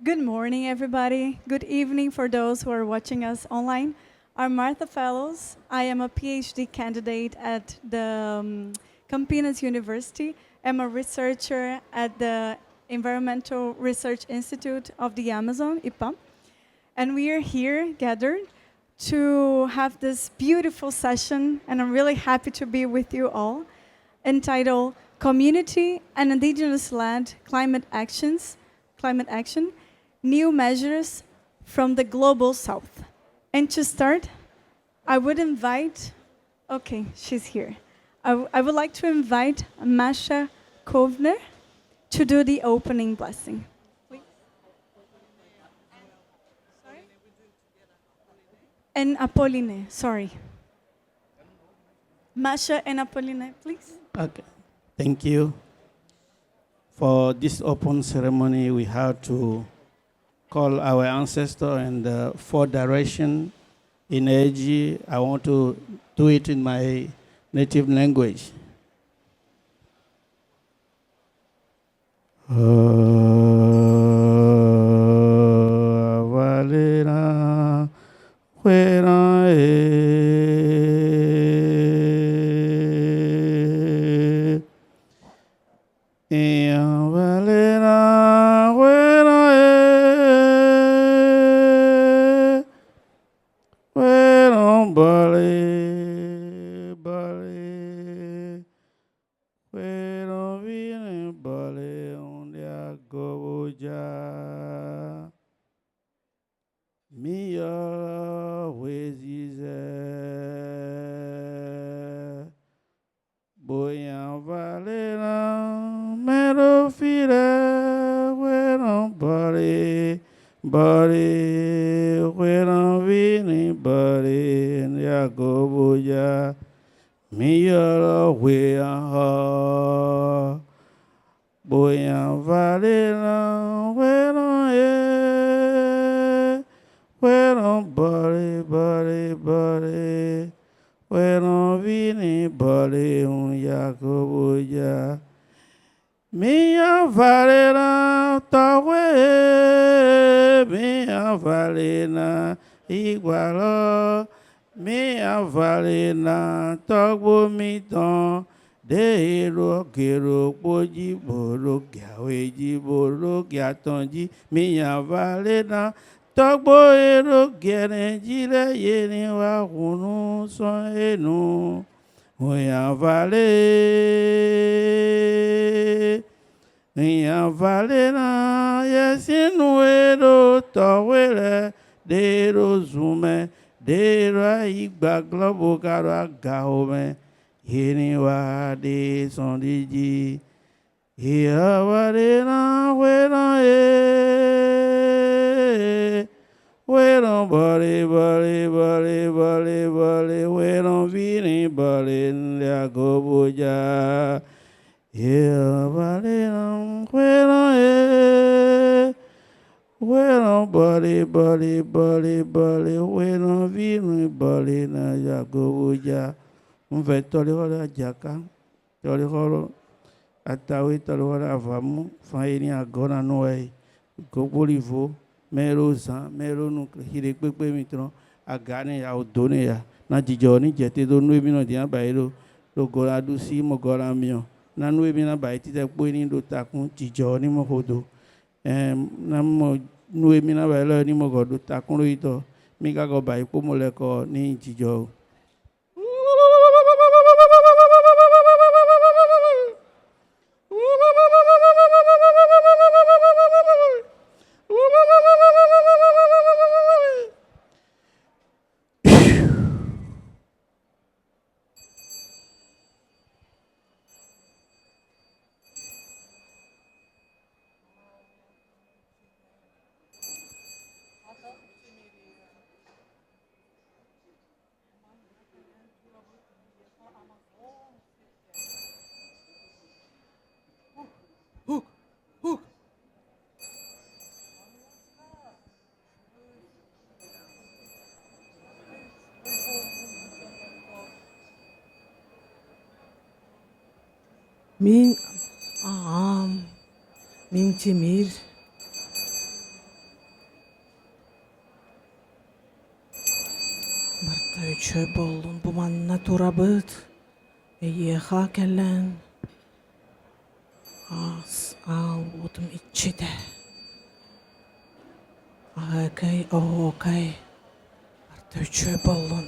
Good morning, everybody. Good evening for those who are watching us online. I'm Martha Fellows. I am a PhD candidate at the Campinas University. I'm a researcher at the Environmental Research Institute of the Amazon, IPAM. And we are here gathered to have this beautiful session, and I'm really happy to be with you all, entitled Community and Indigenous-Led Climate Action, New Measures from the Global South. And to start, I would invite, okay, she's here. I would like to invite Masha Kovner to do the opening blessing. Please. And Apolline, sorry. Masha and Apolline, please. Okay, thank you. For this open ceremony, we have to call our ancestor and the four direction energy. I want to do it in my native language. Valera, fuera, Valera, fuera, fueron, vale, vale, fueron, vienen, vale, donde hago ya. Mia, Boyan Valera, Mero Fire, fueron bari, bari, fueron vini, bari, Yagobo ya, Mia, Weyan ha, Boyan Valera, fueron fueron bari, bari, bari. Fueron vini bale un Jacobo ya. Minha valera tawe, minha valena igualó. Minha valena togbo miton. De ero kero poji boro gawe ji boro gatonji. Minha valena Togbo ero gere jire yeni wa hunu son enu. Oya vale na yesinu ero towele dero zume dero igba globo karo agahome yeni wa de son diji. Iya vale na wena Fueron bale, bale, bale, bale, bale, fueron vini, bale, la gobuya. Bale, fueron bale, bale, bale, bale, fueron vini, bale, la gobuya. Un vector de jaca, tolero, atawi, tolero, avamu, faini agora noé, gobulivo. Mero zan mero nu hire pepe mitron agane ya odone ya na jijo ni jete do nu emi no dia bairo do gora du si mo gora mio na nu emi na bai ti te po ni do takun jijo ni mo hodo na mo nu emi na bai lo ni mo godo takun ro ito mi ka go bai po mo le ko ni jijo Min Mintimir Töyçö bollun bumanna turabıt. Yeha kellen. As al otum içide. Akay okay. Töyçö bollun.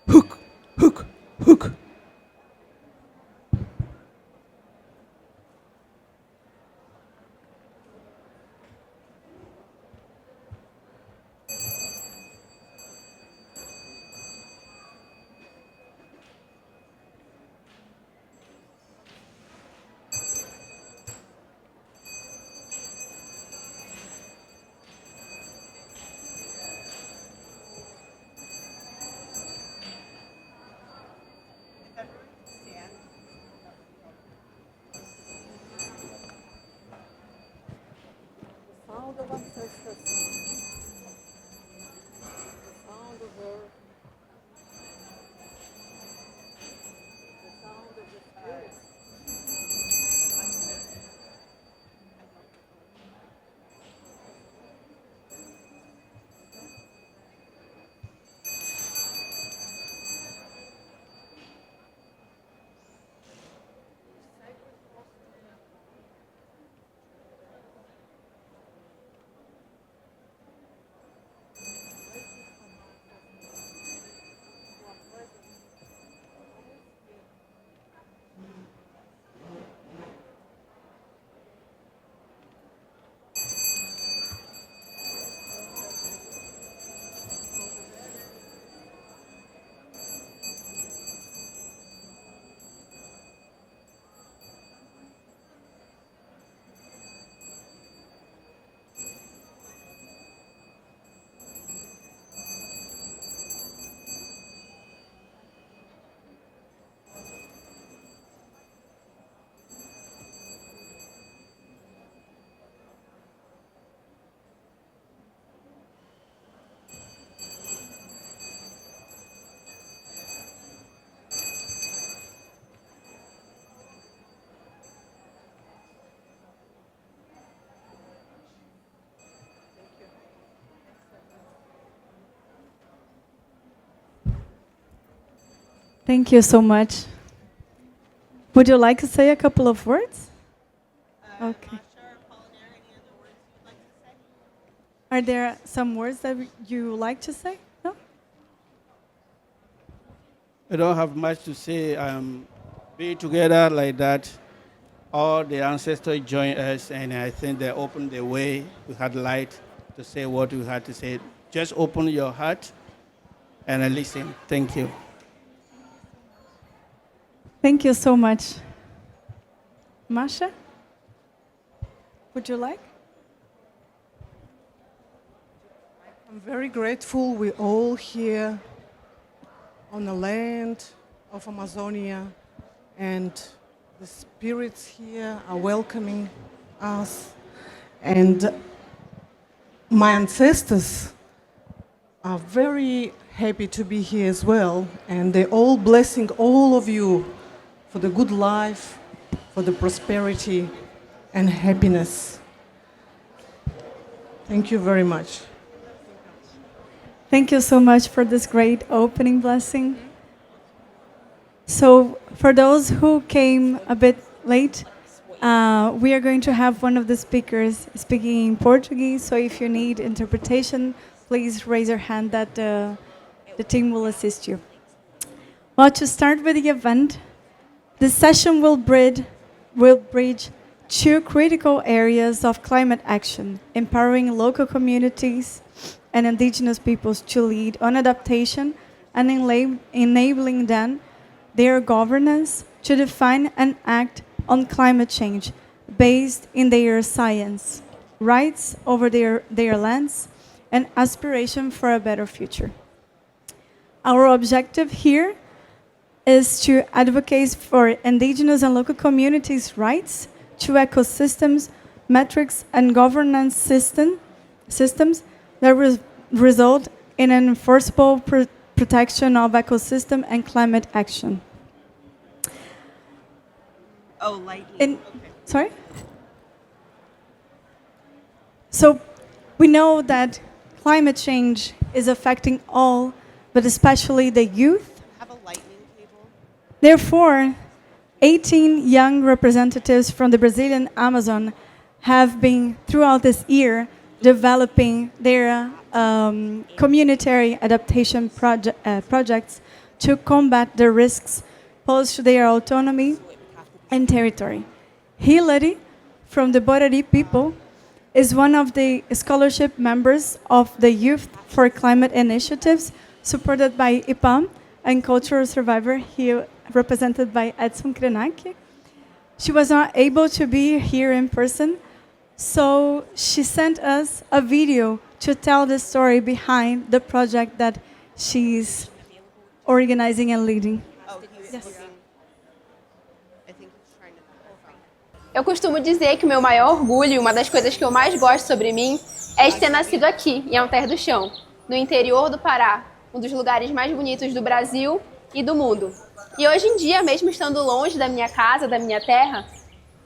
Huk huk huk. Thank you so much. Would you like to say a couple of words? Okay. Are there some words that you like to say? No? I don't have much to say. Being together like that, all the ancestors joined us, and I think they opened the way. We had light to say what we had to say. Just open your heart and listen. Thank you. Thank you so much. Masha? Would you like? I'm very grateful we're all here on the land of Amazonia, and the spirits here are welcoming us. And my ancestors are very happy to be here as well, and they're all blessing all of you for the good life, for the prosperity and happiness. Thank you very much. Thank you so much for this great opening blessing. So, for those who came a bit late, we are going to have one of the speakers speaking in Portuguese. So, if you need interpretation, please raise your hand that the team will assist you. Well, to start with the event, this session will bridge two critical areas of climate action, empowering local communities and indigenous peoples to lead on adaptation and enabling them their governance to define and act on climate change based in their science, rights over their lands, and aspiration for a better future. Our objective here is to advocate for indigenous and local communities' rights to ecosystems, metrics, and governance systems that result in an enforceable protection of ecosystem and climate action. Oh, lightning. Sorry? So we know that climate change is affecting all but especially the youth. Have a lightning cable. Therefore, 18 young representatives from the Brazilian Amazon have been, throughout this year, developing their communitary adaptation projects to combat the risks posed to their autonomy and territory. Hilary, from the Borari people, is one of the scholarship members of the Youth for Climate Initiatives, supported by IPAM, and cultural survivor here represented by Edson Krenak. She was not able to be here in person, so she sent us a video to tell the story behind the project that she's organizing and leading. Oh, he's Yes. looking. I think he's trying to. Eu costumo dizer que o meu maior orgulho, uma das coisas que eu mais gosto sobre mim, é de ter nascido aqui, em Alter do Chão, no interior do Pará, um dos lugares mais bonitos do Brasil e do mundo. E hoje em dia, mesmo estando longe da minha casa, da minha terra,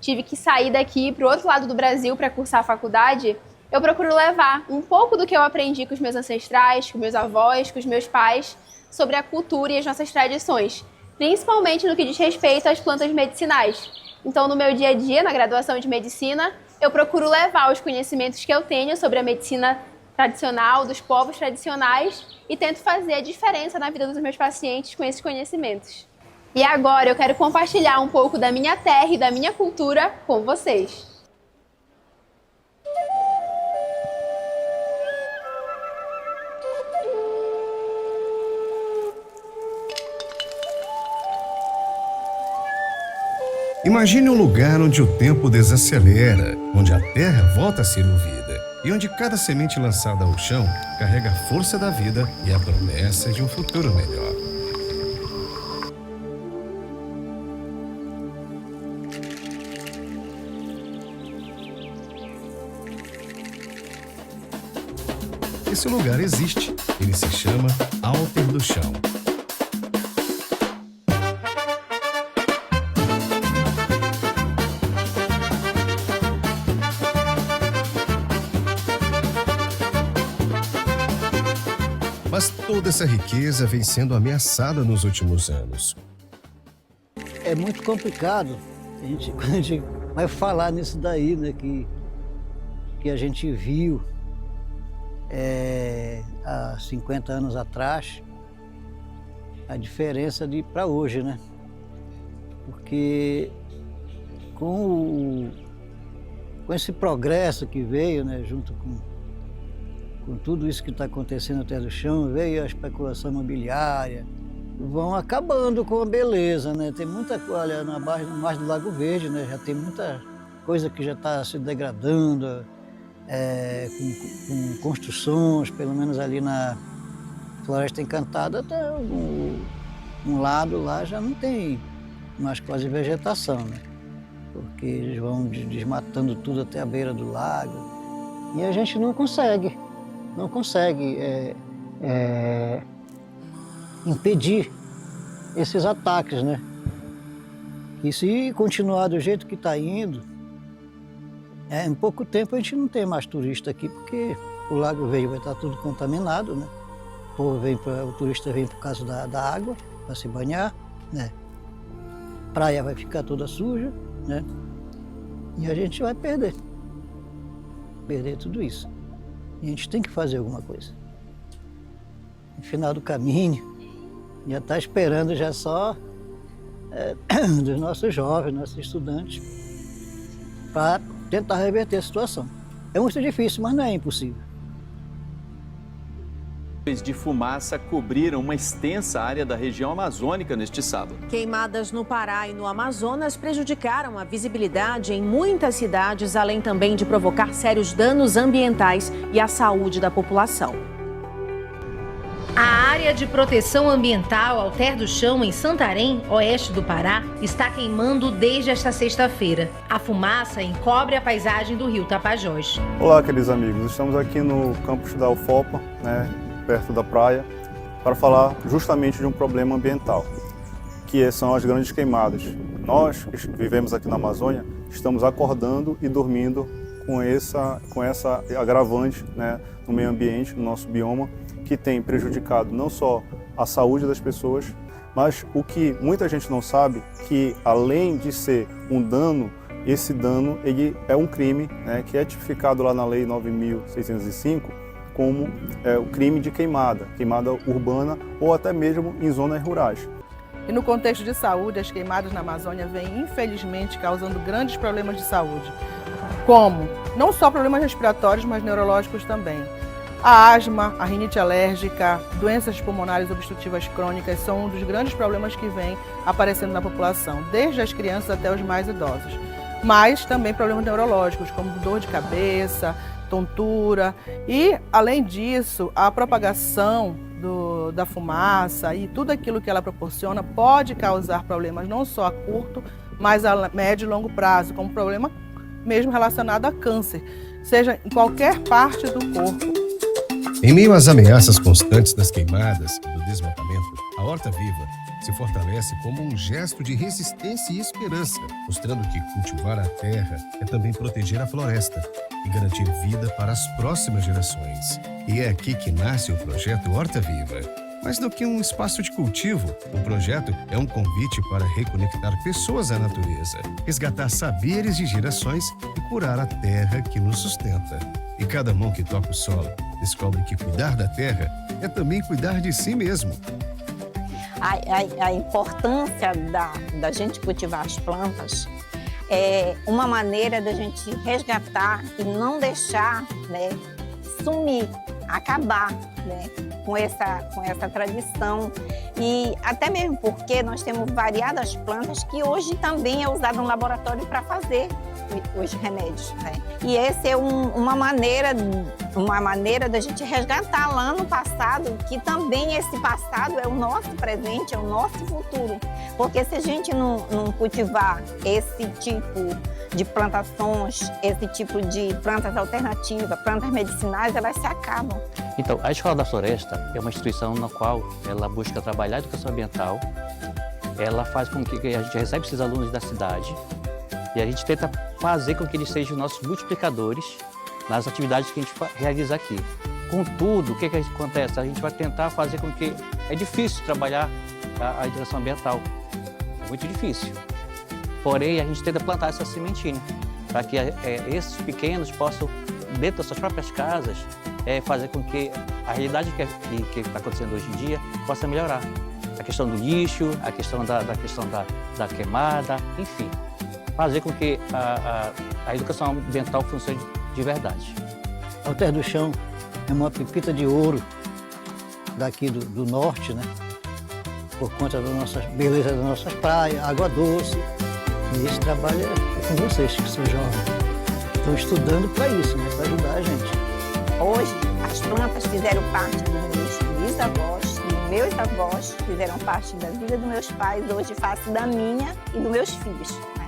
tive que sair daqui para o outro lado do Brasil para cursar a faculdade, eu procuro levar um pouco do que eu aprendi com os meus ancestrais, com meus avós, com os meus pais, sobre a cultura e as nossas tradições, principalmente no que diz respeito às plantas medicinais. Então, no meu dia a dia, na graduação de medicina, eu procuro levar os conhecimentos que eu tenho sobre a medicina tradicional, dos povos tradicionais, e tento fazer a diferença na vida dos meus pacientes com esses conhecimentos. E agora eu quero compartilhar um pouco da minha terra e da minha cultura com vocês. Imagine um lugar onde o tempo desacelera, onde a terra volta a ser ouvida e onde cada semente lançada ao chão carrega a força da vida e a promessa de um futuro melhor. Esse lugar existe. Ele se chama Alter do Chão. Mas toda essa riqueza vem sendo ameaçada nos últimos anos. É muito complicado quando a gente vai falar nisso daí, né, que a gente viu há 50 anos atrás, a diferença de para hoje, né? Porque com esse progresso que veio, né, junto com tudo isso que está acontecendo até do chão, veio a especulação imobiliária, vão acabando com a beleza, né? Tem muita coisa, na margem do Lago Verde, né? Já tem muita coisa que já está se degradando, com construções, pelo menos ali na Floresta Encantada, até um lado lá já não tem mais quase vegetação, né? Porque eles vão desmatando tudo até a beira do lago e a gente não consegue impedir esses ataques, né? E se continuar do jeito que está indo, em pouco tempo a gente não tem mais turista aqui, porque o Lago Verde vai estar tudo contaminado, né? O turista vem por causa da água, para se banhar, né? A praia vai ficar toda suja, né? E a gente vai perder tudo isso. E a gente tem que fazer alguma coisa. No final do caminho, já está esperando já só dos nossos jovens, nossos estudantes, para tentar reverter a situação. É muito difícil, mas não é impossível. De fumaça cobriram uma extensa área da região amazônica neste sábado. Queimadas no Pará e no Amazonas prejudicaram a visibilidade em muitas cidades, além também de provocar sérios danos ambientais e à saúde da população. A área de proteção ambiental Alter do Chão, em Santarém, oeste do Pará, está queimando desde esta sexta-feira. A fumaça encobre a paisagem do rio Tapajós. Olá, queridos amigos. Estamos aqui no campus da UFOPA, perto da praia, para falar justamente de um problema ambiental, que são as grandes queimadas. Nós, que vivemos aqui na Amazônia, estamos acordando e dormindo com essa agravante, no meio ambiente, no nosso bioma, que tem prejudicado não só a saúde das pessoas, mas o que muita gente não sabe, que além de ser um dano, esse dano ele é um crime, né, que é tipificado lá na Lei 9.605 como o crime de queimada urbana ou até mesmo em zonas rurais. E no contexto de saúde, as queimadas na Amazônia vêm, infelizmente, causando grandes problemas de saúde, como não só problemas respiratórios, mas neurológicos também. A asma, a rinite alérgica, doenças pulmonares obstrutivas crônicas são um dos grandes problemas que vem aparecendo na população, desde as crianças até os mais idosos. Mas também problemas neurológicos, como dor de cabeça, tontura e, além disso, a propagação da fumaça e tudo aquilo que ela proporciona pode causar problemas não só a curto, mas a médio e longo prazo, como problema mesmo relacionado a câncer, seja em qualquer parte do corpo. Em meio às ameaças constantes das queimadas e do desmatamento, a Horta Viva se fortalece como um gesto de resistência e esperança, mostrando que cultivar a terra é também proteger a floresta e garantir vida para as próximas gerações. E é aqui que nasce o projeto Horta Viva. Mais do que um espaço de cultivo, o projeto é um convite para reconectar pessoas à natureza, resgatar saberes de gerações e curar a terra que nos sustenta. E cada mão que toca o solo descobre que cuidar da terra é também cuidar de si mesmo. A importância da gente cultivar as plantas é uma maneira da gente resgatar e não deixar, né, sumir, acabar, né, com essa tradição. E até mesmo porque nós temos variadas plantas que hoje também é usado no laboratório para fazer os remédios, né? E essa é uma maneira da gente resgatar lá no passado, que também esse passado é o nosso presente, é o nosso futuro. Porque se a gente não cultivar esse tipo de plantações, esse tipo de plantas alternativas, plantas medicinais, elas se acabam. Então, a Escola da Floresta é uma instituição na qual ela busca trabalhar a educação ambiental, ela faz com que a gente recebe esses alunos da cidade e a gente tenta fazer com que eles sejam nossos multiplicadores nas atividades que a gente realiza aqui. Contudo, o que acontece? A gente vai tentar fazer com que... É difícil trabalhar a educação ambiental, é muito difícil. Porém, a gente tenta plantar essa sementinha, para que esses pequenos possam, dentro das suas próprias casas, fazer com que a realidade que está acontecendo hoje em dia possa melhorar. A questão do lixo, a questão da queimada, enfim. Fazer com que a educação ambiental funcione de verdade. A Terra do Chão é uma pepita de ouro daqui do norte, né? Por conta da nossa beleza das nossas praias, água doce. E esse trabalho é com vocês, que são jovens. Estão estudando para isso, né? Para ajudar a gente. Hoje, as plantas fizeram parte dos meus bisavós, dos meus avós, fizeram parte da vida dos meus pais, hoje faço da minha e dos meus filhos, né?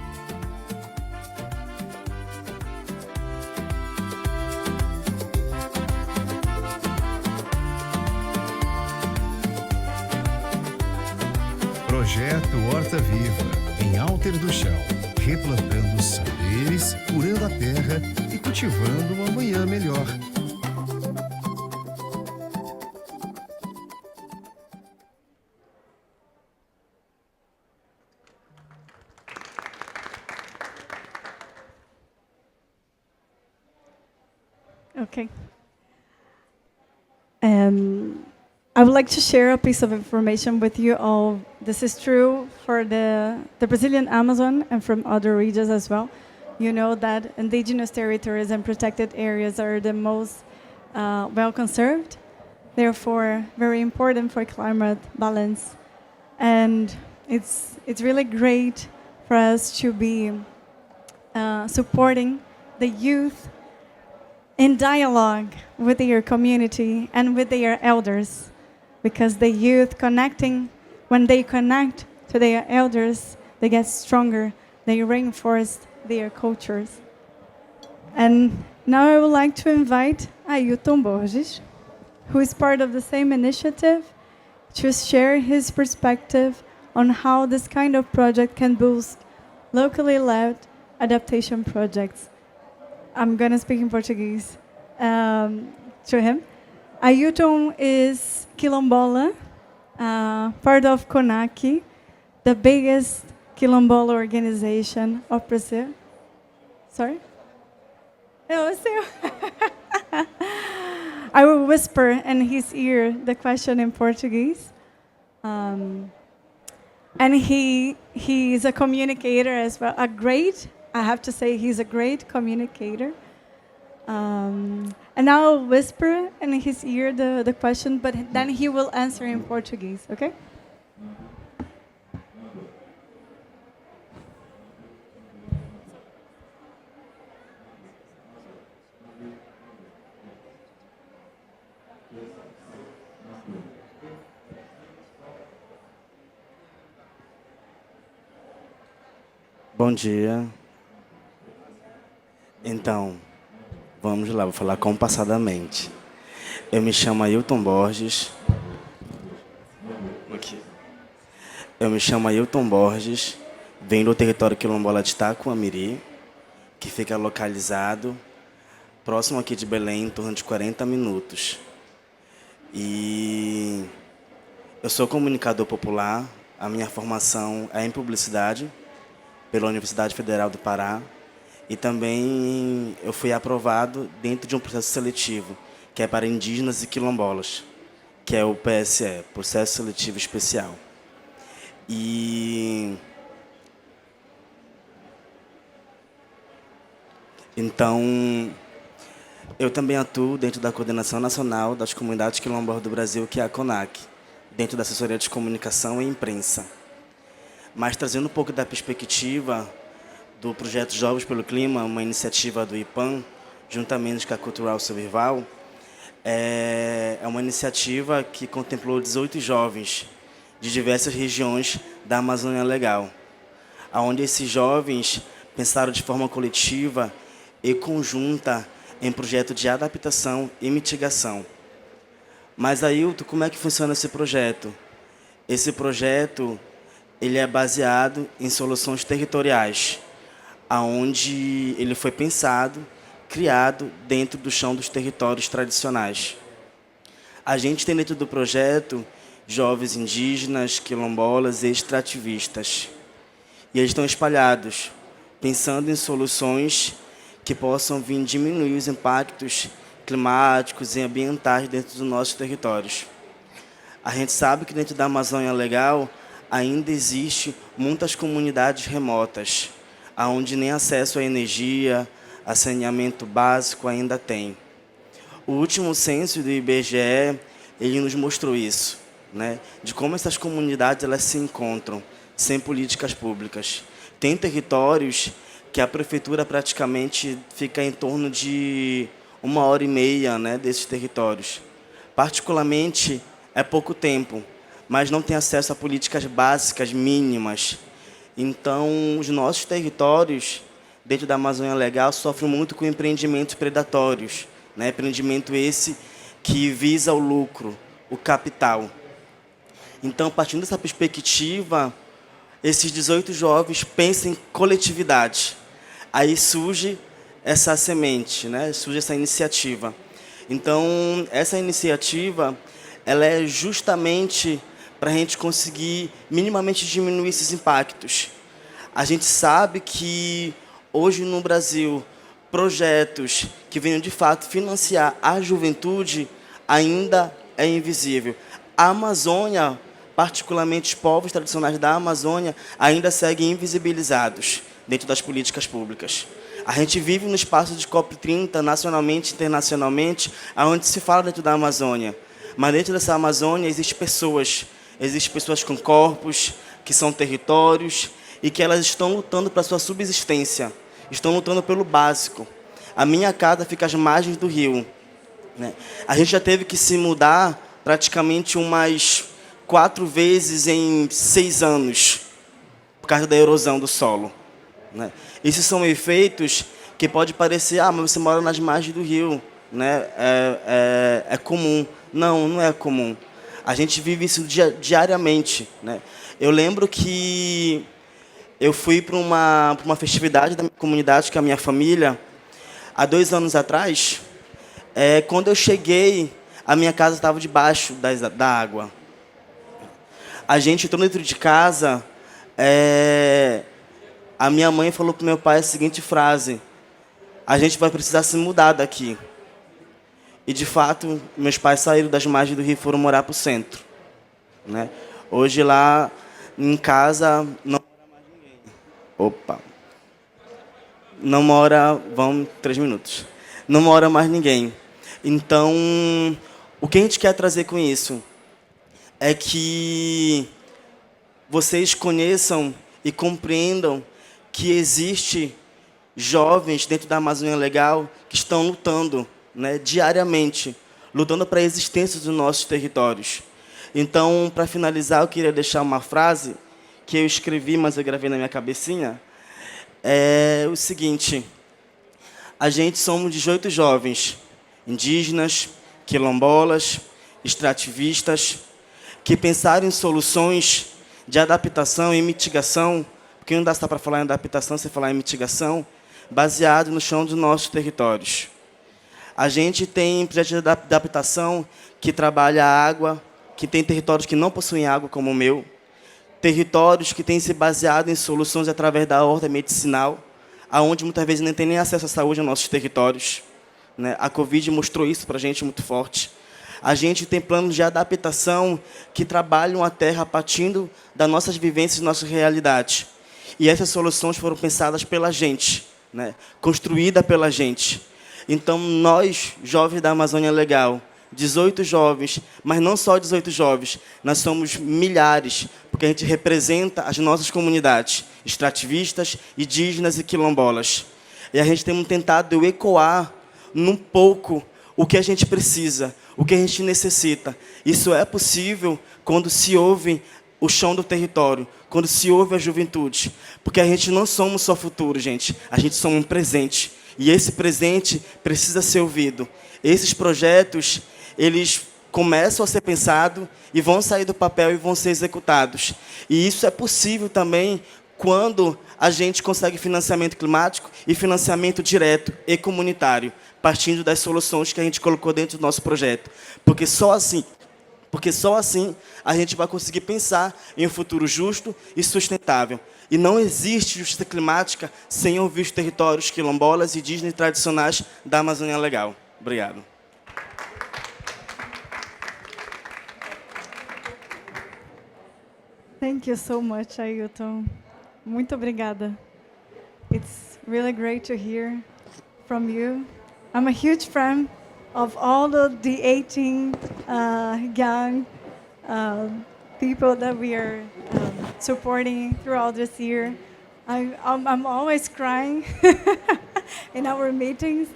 Projeto Horta Viva, em Alter do Chão, replantando saberes, curando a terra e cultivando uma amanhã melhor. Okay. I would like to share a piece of information with you all. This is true for the Brazilian Amazon and from other regions as well. You know that indigenous territories and protected areas are the most well conserved, therefore very important for climate balance. And it's really great for us to be supporting the youth in dialogue with their community and with their elders, because the youth when they connect to their elders, they get stronger, they reinforce their cultures. And now I would like to invite Ailton Borges, who is part of the same initiative, to share his perspective on how this kind of project can boost locally led adaptation projects. I'm going to speak in Portuguese to him. Ailton is Quilombola, part of CONAC, the biggest Quilombola organization of Brazil. Sorry? No, I will whisper in his ear the question in Portuguese. And he is a communicator as well, I have to say he's a great communicator. And I'll whisper in his ear the question, but then he will answer in Portuguese, okay? Bom dia. Então, vamos lá, vou falar compassadamente. Eu me chamo Ailton Borges. Aqui. Eu me chamo Ailton Borges, venho do território quilombola de Itacoamiri, que fica localizado próximo aqui de Belém, em torno de 40 minutos. E eu sou comunicador popular, a minha formação é em publicidade, pela Universidade Federal do Pará, e também eu fui aprovado dentro de um processo seletivo, que é para indígenas e quilombolas, que é o PSE, Processo Seletivo Especial. E então, eu também atuo dentro da Coordenação Nacional das Comunidades Quilombolas do Brasil, que é a CONAC, dentro da Assessoria de Comunicação e Imprensa. Mas trazendo um pouco da perspectiva do projeto Jovens pelo Clima, uma iniciativa do IPAM, juntamente com a Cultural Survival, é uma iniciativa que contemplou 18 jovens de diversas regiões da Amazônia Legal, onde esses jovens pensaram de forma coletiva e conjunta em projeto de adaptação e mitigação. Mas, Ailton, como é que funciona esse projeto? Esse projeto ele é baseado em soluções territoriais, onde ele foi pensado, criado dentro do chão dos territórios tradicionais. A gente tem dentro do projeto jovens indígenas, quilombolas e extrativistas. E eles estão espalhados, pensando em soluções que possam vir diminuir os impactos climáticos e ambientais dentro dos nossos territórios. A gente sabe que dentro da Amazônia Legal ainda existe muitas comunidades remotas, onde nem acesso à energia, a saneamento básico ainda tem. O último censo do IBGE, ele nos mostrou isso, né? De como essas comunidades elas se encontram sem políticas públicas. Tem territórios que a prefeitura praticamente fica em torno de 1h30, né, desses territórios. Particularmente, é pouco tempo, mas não tem acesso a políticas básicas mínimas. Então, os nossos territórios, dentro da Amazônia Legal, sofrem muito com empreendimentos predatórios, né? Empreendimento esse que visa o lucro, o capital. Então, partindo dessa perspectiva, esses 18 jovens pensam em coletividade. Aí surge essa semente, né? Surge essa iniciativa. Então, essa iniciativa ela é justamente para a gente conseguir minimamente diminuir esses impactos. A gente sabe que hoje no Brasil, projetos que venham de fato financiar a juventude ainda é invisível. A Amazônia, particularmente os povos tradicionais da Amazônia, ainda seguem invisibilizados dentro das políticas públicas. A gente vive no espaço de COP30, nacionalmente e internacionalmente, onde se fala dentro da Amazônia. Mas dentro dessa Amazônia existem pessoas com corpos, que são territórios, e que elas estão lutando para a sua subsistência, estão lutando pelo básico. A minha casa fica às margens do rio, né? A gente já teve que se mudar praticamente umas 4 vezes em 6 anos, por causa da erosão do solo, né? Esses são efeitos que pode parecer, mas você mora nas margens do rio, né? É comum. Não, não é comum. A gente vive isso diariamente, né? Eu lembro que eu fui para uma festividade da minha comunidade, com a minha família, há 2 anos atrás. Quando eu cheguei, a minha casa estava debaixo da água. A gente entrou dentro de casa, a minha mãe falou para o meu pai a seguinte frase: a gente vai precisar se mudar daqui. E, de fato, meus pais saíram das margens do rio e foram morar para o centro, né? Hoje, lá em casa, não mora mais ninguém. Opa! Não mora... Vamos, 3 minutos. Não mora mais ninguém. Então, o que a gente quer trazer com isso é que vocês conheçam e compreendam que existe jovens dentro da Amazônia Legal que estão lutando, né, diariamente, lutando para a existência dos nossos territórios. Então, para finalizar, eu queria deixar uma frase que eu escrevi, mas eu gravei na minha cabecinha. É o seguinte: a gente somos 18 jovens, indígenas, quilombolas, extrativistas, que pensaram em soluções de adaptação e mitigação, porque não dá só para falar em adaptação sem falar em mitigação, baseado no chão dos nossos territórios. A gente tem projetos de adaptação que trabalha a água, que tem territórios que não possuem água, como o meu, territórios que têm se baseado em soluções através da horta medicinal, aonde muitas vezes não tem nem acesso à saúde nos nossos territórios, né? A Covid mostrou isso para a gente muito forte. A gente tem planos de adaptação que trabalham a terra partindo das nossas vivências e nossas realidades. E essas soluções foram pensadas pela gente, né? Construídas pela gente. Então, nós, jovens da Amazônia Legal, 18 jovens, mas não só 18 jovens, nós somos milhares, porque a gente representa as nossas comunidades, extrativistas, indígenas e quilombolas. E a gente tem tentado ecoar num pouco o que a gente precisa, o que a gente necessita. Isso é possível quando se ouve o chão do território, quando se ouve a juventude. Porque a gente não somos só futuro, gente. A gente somos um presente. E esse presente precisa ser ouvido. Esses projetos, eles começam a ser pensados e vão sair do papel e vão ser executados. E isso é possível também quando a gente consegue financiamento climático e financiamento direto e comunitário, partindo das soluções que a gente colocou dentro do nosso projeto. Porque só assim a gente vai conseguir pensar em um futuro justo e sustentável. E não existe justiça climática sem ouvir os territórios quilombolas, indígenas e tradicionais da Amazônia Legal. Obrigado. Thank you so much, Ailton. Muito obrigada. It's really great to hear from you. I'm a huge fan of all of the 18 young people that we are supporting throughout this year. I'm always crying in our meetings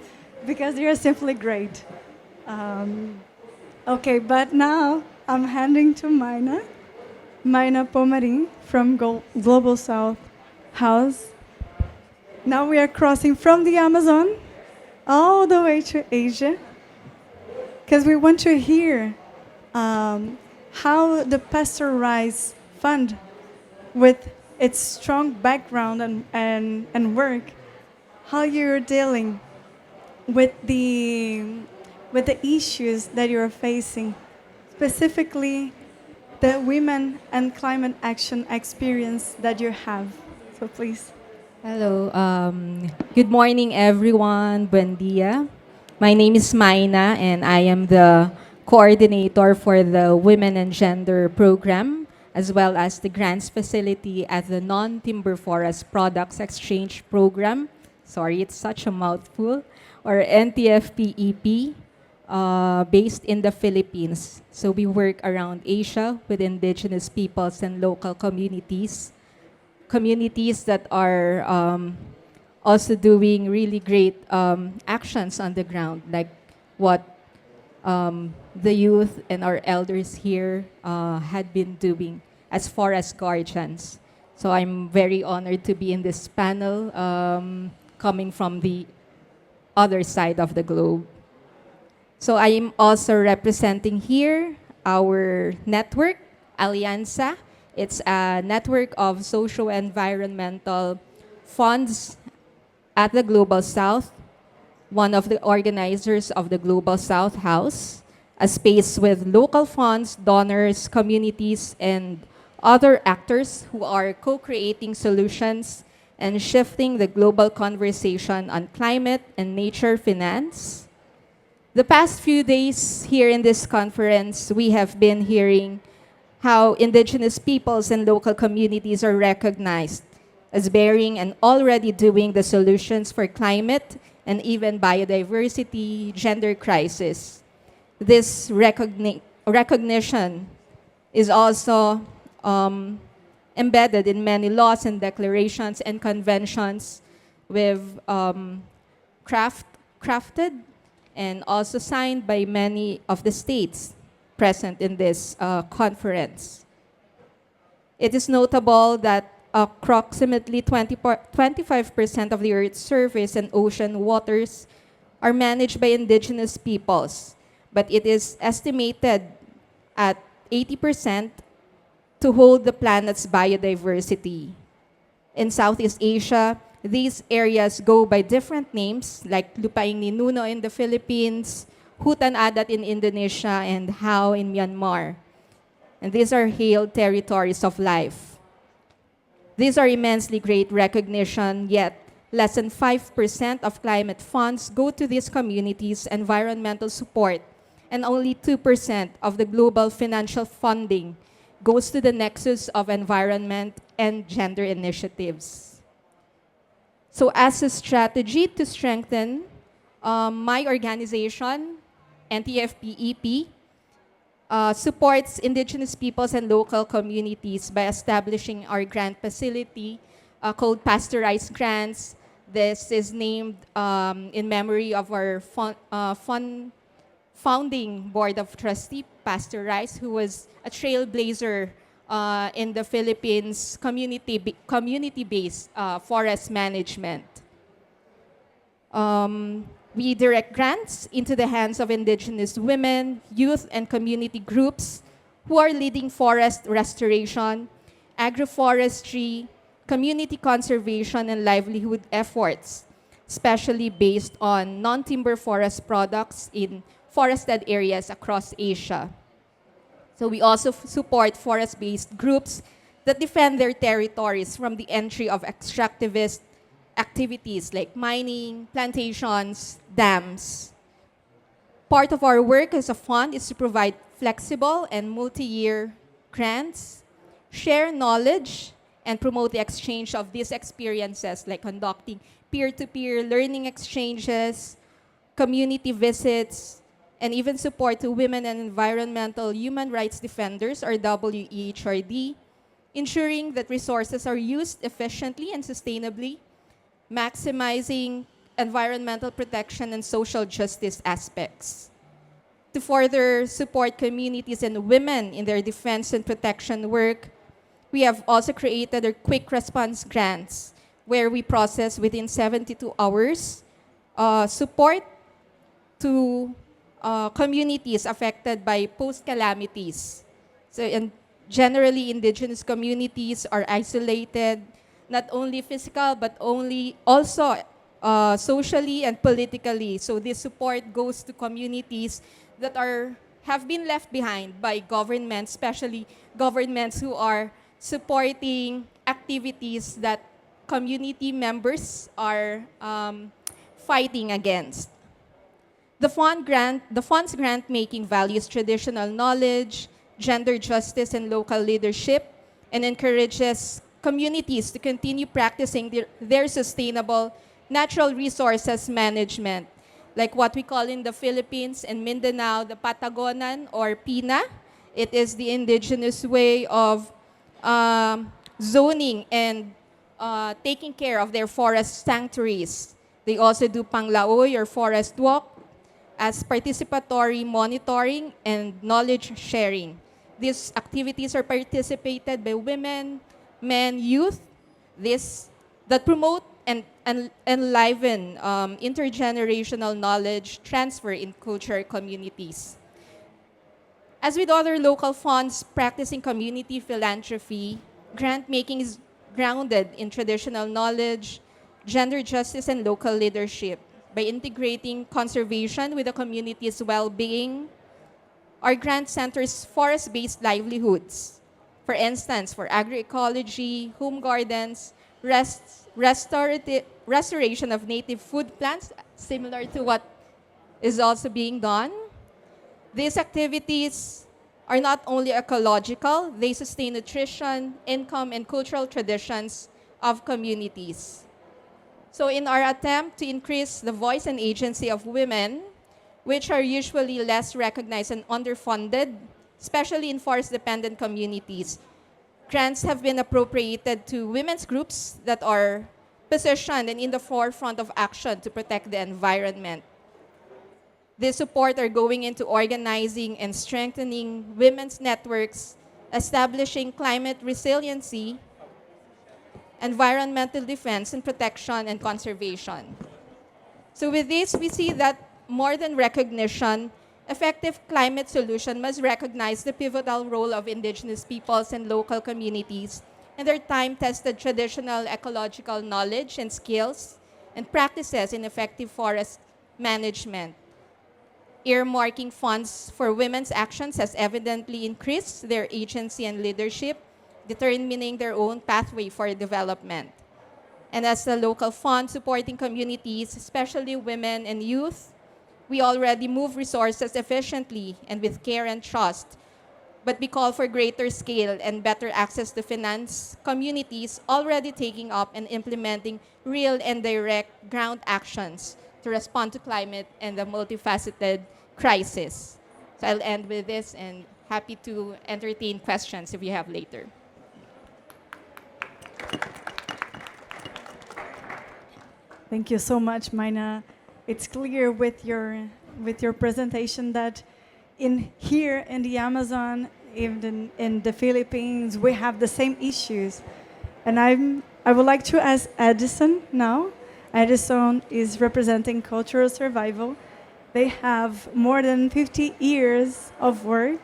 because they are simply great. Okay, but now I'm handing to Maina Pomarin from Global South House. Now we are crossing from the Amazon all the way to Asia, because we want to hear how the Pastor Rise Fund, with its strong background and work, how you're dealing with the issues that you're facing, specifically the women and climate action experience that you have. So please. Hello. Good morning, everyone. Buen dia. My name is Maina, and I am the coordinator for the Women and Gender Program, as well as the grants facility at the Non-Timber Forest Products Exchange Program. Sorry, it's such a mouthful. Or NTFP-EP, based in the Philippines. So we work around Asia with indigenous peoples and local communities that are also doing really great actions on the ground, like what the youth and our elders here had been doing as far as guardians. So I'm very honored to be in this panel coming from the other side of the globe. So I am also representing here our network, Alianza. It's a network of socio-environmental funds at the Global South, one of the organizers of the Global South House, a space with local funds, donors, communities, and other actors who are co-creating solutions and shifting the global conversation on climate and nature finance. The past few days here in this conference, we have been hearing how indigenous peoples and local communities are recognized as bearing and already doing the solutions for climate and even biodiversity, gender crisis. This recognition is also embedded in many laws and declarations and conventions we've crafted and also signed by many of the states present in this conference. It is notable that approximately 25% of the Earth's surface and ocean waters are managed by indigenous peoples, but it is estimated at 80% to hold the planet's biodiversity. In Southeast Asia, these areas go by different names, like Lupaing Ninuno in the Philippines, Hutan Adat in Indonesia, and Hao in Myanmar. And these are hailed territories of life. These are immensely great recognition, yet less than 5% of climate funds go to these communities' environmental support, and only 2% of the global financial funding goes to the nexus of environment and gender initiatives. So as a strategy to strengthen my organization, NTFP-EP, supports indigenous peoples and local communities by establishing our grant facility called Pastorized Grants. This is named in memory of our founding board of trustee, Pastor Rice, who was a trailblazer in the Philippines community-based forest management. We direct grants into the hands of indigenous women, youth, and community groups who are leading forest restoration, agroforestry, community conservation, and livelihood efforts, especially based on non-timber forest products in forested areas across Asia. So we also support forest-based groups that defend their territories from the entry of extractivist activities like mining, plantations, dams. Part of our work as a fund is to provide flexible and multi-year grants, share knowledge, and promote the exchange of these experiences, like conducting peer-to-peer learning exchanges, community visits, and even support to women and environmental human rights defenders, or WEHRD, ensuring that resources are used efficiently and sustainably, maximizing environmental protection and social justice aspects. To further support communities and women in their defense and protection work, we have also created our quick response grants, where we process within 72 hours support to communities affected by post-calamities. So, and generally, indigenous communities are isolated, not only physical, but also socially and politically. So this support goes to communities that have been left behind by governments, especially governments who are supporting activities that community members are fighting against. The fund's grant making values traditional knowledge, gender justice, and local leadership, and encourages communities to continue practicing their sustainable natural resources management, like what we call in the Philippines and Mindanao, the Patagonan or PINA. It is the indigenous way of zoning and taking care of their forest sanctuaries. They also do panglaoy or forest walk as participatory monitoring and knowledge sharing. These activities are participated by women, men, youth, that promote and enliven intergenerational knowledge transfer in cultural communities. As with other local funds practicing community philanthropy, grant making is grounded in traditional knowledge, gender justice, and local leadership by integrating conservation with the community's well-being, our grant centers forest-based livelihoods. For instance, for agroecology, home gardens, restoration of native food plants, similar to what is also being done. These activities are not only ecological, they sustain nutrition, income, and cultural traditions of communities. So in our attempt to increase the voice and agency of women, which are usually less recognized and underfunded, especially in forest-dependent communities, grants have been appropriated to women's groups that are positioned and in the forefront of action to protect the environment. This support are going into organizing and strengthening women's networks, establishing climate resiliency, environmental defense and protection and conservation. So with this, we see that more than recognition, effective climate solution must recognize the pivotal role of indigenous peoples and local communities and their time-tested traditional ecological knowledge and skills and practices in effective forest management. Earmarking funds for women's actions has evidently increased their agency and leadership, determining their own pathway for development. And as a local fund supporting communities, especially women and youth, we already move resources efficiently and with care and trust, but we call for greater scale and better access to finance communities already taking up and implementing real and direct ground actions to respond to climate and the multifaceted crisis. So I'll end with this and happy to entertain questions if you have later. Thank you so much, Mina. It's clear with your presentation that here in the Amazon, even in the Philippines, we have the same issues. And I would like to ask Edison now. Edison is representing cultural survival. They have more than 50 years of work,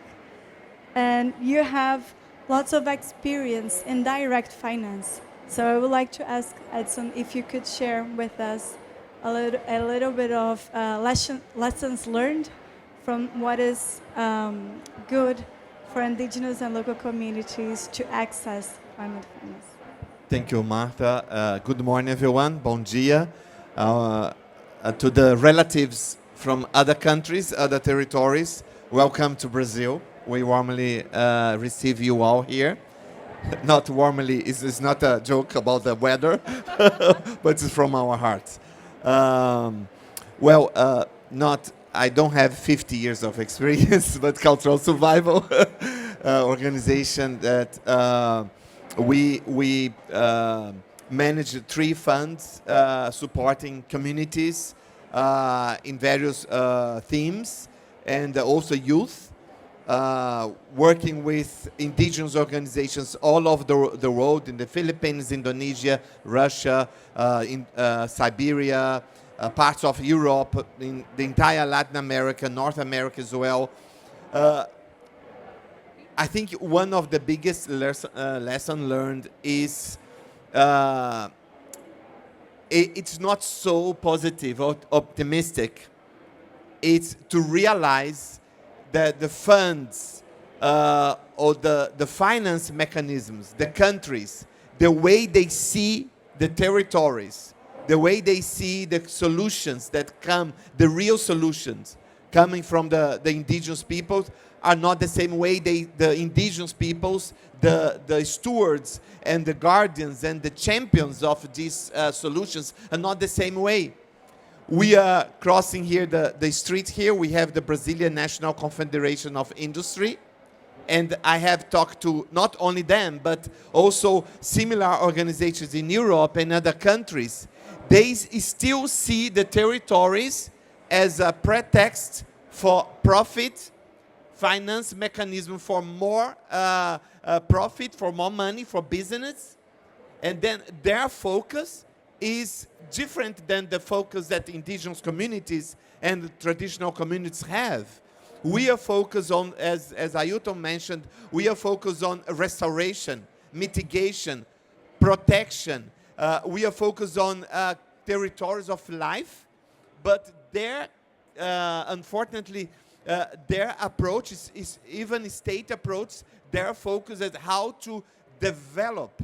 and you have lots of experience in direct finance. So I would like to ask Edson if you could share with us a little bit of lessons learned from what is good for indigenous and local communities to access climate finance. Thank you, Martha. Good morning, everyone. Bom dia. To the relatives from other countries, other territories, welcome to Brazil. We warmly receive you all here. Not warmly, it's not a joke about the weather, but it's from our hearts. I don't have 50 years of experience, but Cultural Survival organization that we manage 3 funds supporting communities in various themes and also youth. Working with indigenous organizations all over the world, in the Philippines, Indonesia, Russia, in Siberia, parts of Europe, in the entire Latin America, North America as well. I think one of the biggest lesson learned is it's not so positive or optimistic. It's to realize that the funds or the finance mechanisms, the countries, the way they see the territories, the way they see the solutions that come, the real solutions coming from the indigenous peoples are not the same way the indigenous peoples, the stewards and the guardians and the champions of these solutions are not the same way. We are crossing here the street here. We have the Brazilian National Confederation of Industry. And I have talked to not only them, but also similar organizations in Europe and other countries. They still see the territories as a pretext for profit, finance mechanism for more profit, for more money, for business. And then their focus is different than the focus that indigenous communities and traditional communities have. We are focused on, as Ailton mentioned, we are focused on restoration, mitigation, protection. We are focused on territories of life, but there, unfortunately, their approach is even state approach, their focus is how to develop,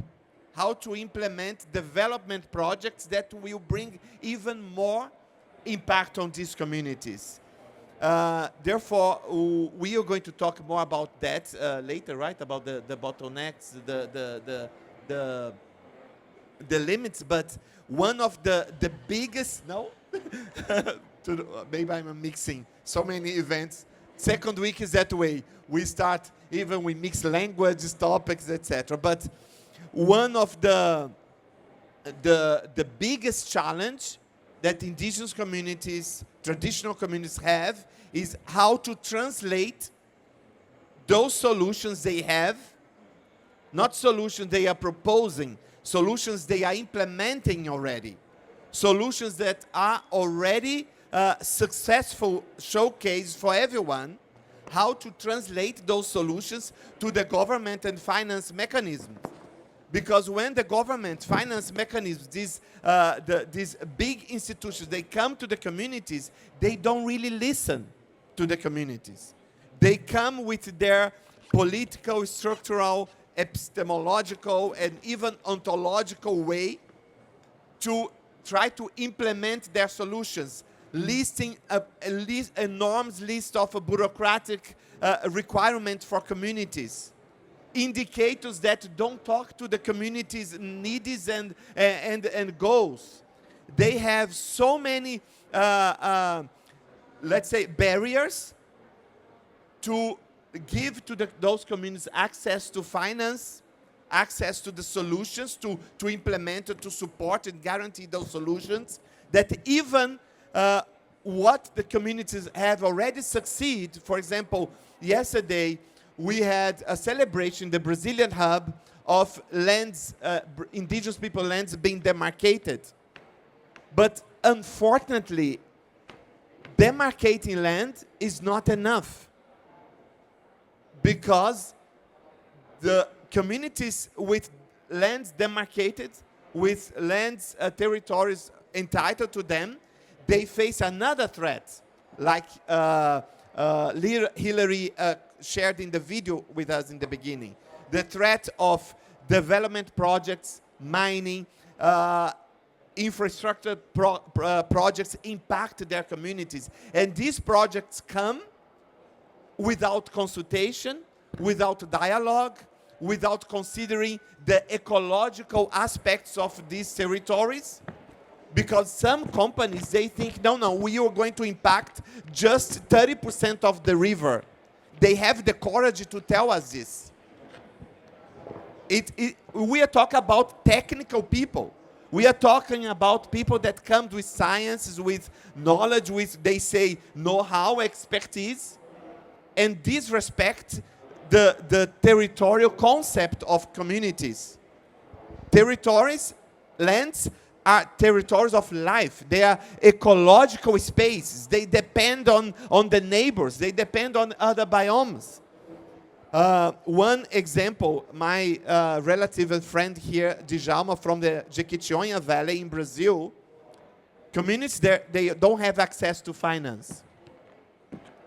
how to implement development projects that will bring even more impact on these communities. Therefore, we are going to talk more about that later, right? About the bottlenecks, the limits. But one of the biggest, maybe I'm mixing so many events. Second week is that way. We mix languages, topics, etc. But one of the biggest challenge that indigenous communities, traditional communities have is how to translate those solutions they have, not solutions they are proposing, solutions they are implementing already, solutions that are already successful showcase for everyone, how to translate those solutions to the government and finance mechanisms. Because when the government finance mechanisms, these big institutions, they come to the communities, they don't really listen to the communities. They come with their political, structural, epistemological, and even ontological way to try to implement their solutions, listing an enormous list of bureaucratic requirements for communities, indicators that don't talk to the community's needs and goals. They have so many, let's say, barriers to give to those communities access to finance, access to the solutions, to implement it, to support and guarantee those solutions, that even what the communities have already succeeded. For example, yesterday, we had a celebration, the Brazilian hub, of lands, indigenous people lands being demarcated. But unfortunately, demarcating land is not enough, because the communities with lands demarcated, with lands, territories entitled to them, they face another threat, like Hillary shared in the video with us in the beginning. The threat of development projects, mining, infrastructure projects impact their communities. And these projects come without consultation, without dialogue, without considering the ecological aspects of these territories. Because some companies, they think, no, we are going to impact just 30% of the river. They have the courage to tell us this. We are talking about technical people. We are talking about people that come with science, with knowledge, with, they say, know-how, expertise, and disrespect the territorial concept of communities. Territories, lands, are territories of life. They are ecological spaces. They depend on the neighbors. They depend on other biomes. One example, my relative and friend here, Djalma, from the Jequitinhonha Valley in Brazil, communities there, they don't have access to finance.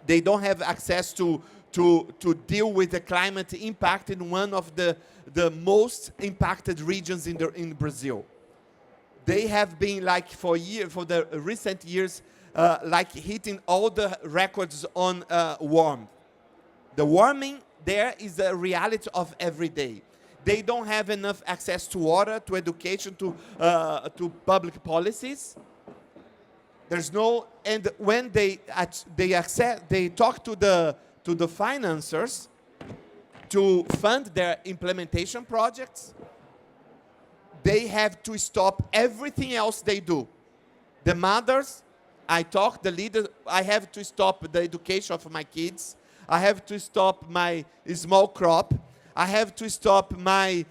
They don't have access to deal with the climate impact in one of the most impacted regions in Brazil. They have been, like, for the recent years, like hitting all the records on warmth. The warming there is a reality of every day. They don't have enough access to water, to education, to public policies. There's no, and when they talk to the financiers to fund their implementation projects, they have to stop everything else they do. The mothers, the leaders, I have to stop the education of my kids. I have to stop my small crop. I have to stop my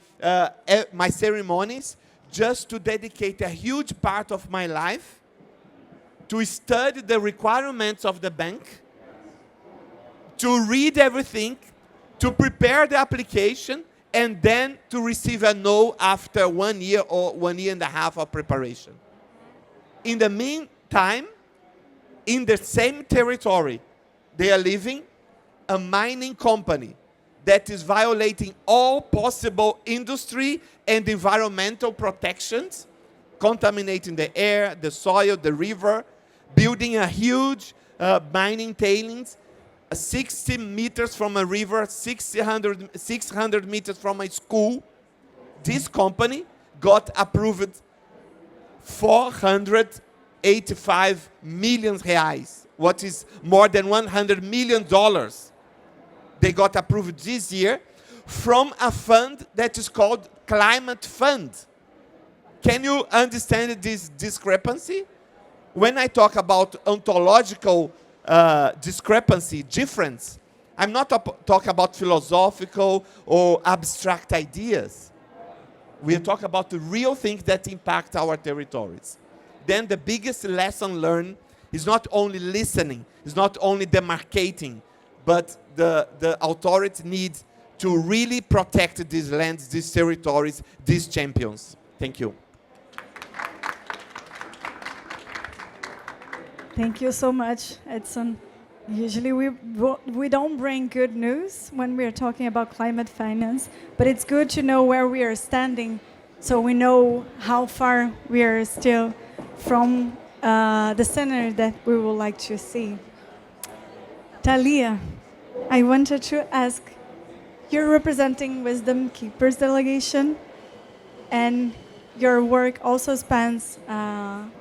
ceremonies just to dedicate a huge part of my life to study the requirements of the bank, to read everything, to prepare the application, and then to receive a no after 1 year or 1.5 years of preparation. In the meantime, in the same territory, they are leaving a mining company that is violating all possible industry and environmental protections, contaminating the air, the soil, the river, building a huge mining tailings, 60 meters from a river, 600 meters from a school. This company got approved 485 million reais, what is more than $100 million. They got approved this year from a fund that is called Climate Fund. Can you understand this discrepancy? When I talk about ontological discrepancy, difference, I'm not talking about philosophical or abstract ideas. We talk about the real things that impact our territories. Then the biggest lesson learned is not only listening, it's not only demarcating, but the authorities need to really protect these lands, these territories, these champions. Thank you. Thank you so much, Edson. Usually we don't bring good news when we're talking about climate finance, but it's good to know where we are standing so we know how far we are still from the center that we would like to see. Talia, I wanted to ask, you're representing Wisdom Keepers delegation, and your work also spans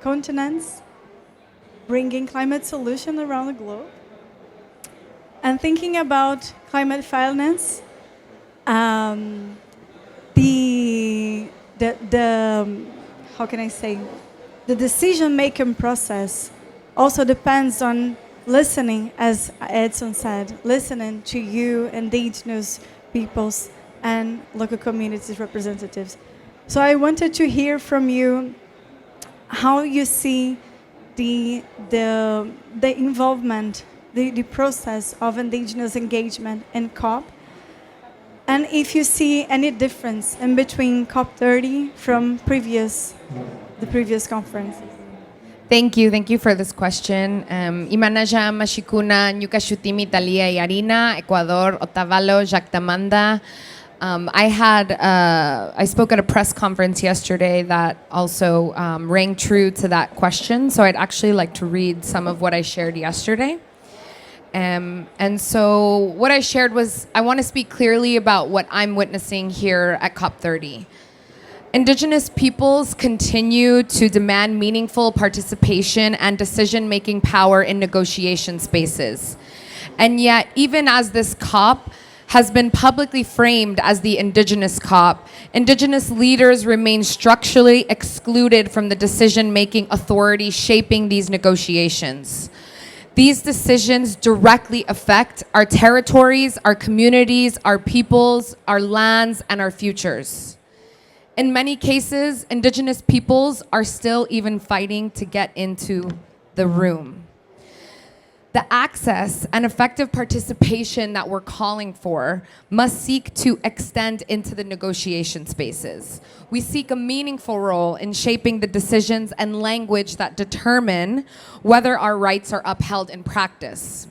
continents, bringing climate solution around the globe. And thinking about climate finance, the how can I say, the decision-making process also depends on listening, as Edson said, listening to you, indigenous peoples and local communities representatives. So I wanted to hear from you how you see the involvement, the process of indigenous engagement in COP, and if you see any difference in between COP30 from the previous conferences. Thank you for this question. Imanaja Mashikuna, Nyukashutimi Italia y Arina, Ecuador, Otavalo, Jactamanda. I spoke at a press conference yesterday that also rang true to that question. So I'd actually like to read some of what I shared yesterday. And so what I shared was, I want to speak clearly about what I'm witnessing here at COP30. Indigenous peoples continue to demand meaningful participation and decision-making power in negotiation spaces. And yet, even as this COP has been publicly framed as the Indigenous COP, Indigenous leaders remain structurally excluded from the decision-making authority shaping these negotiations. These decisions directly affect our territories, our communities, our peoples, our lands, and our futures. In many cases, Indigenous peoples are still even fighting to get into the room. The access and effective participation that we're calling for must seek to extend into the negotiation spaces. We seek a meaningful role in shaping the decisions and language that determine whether our rights are upheld in practice.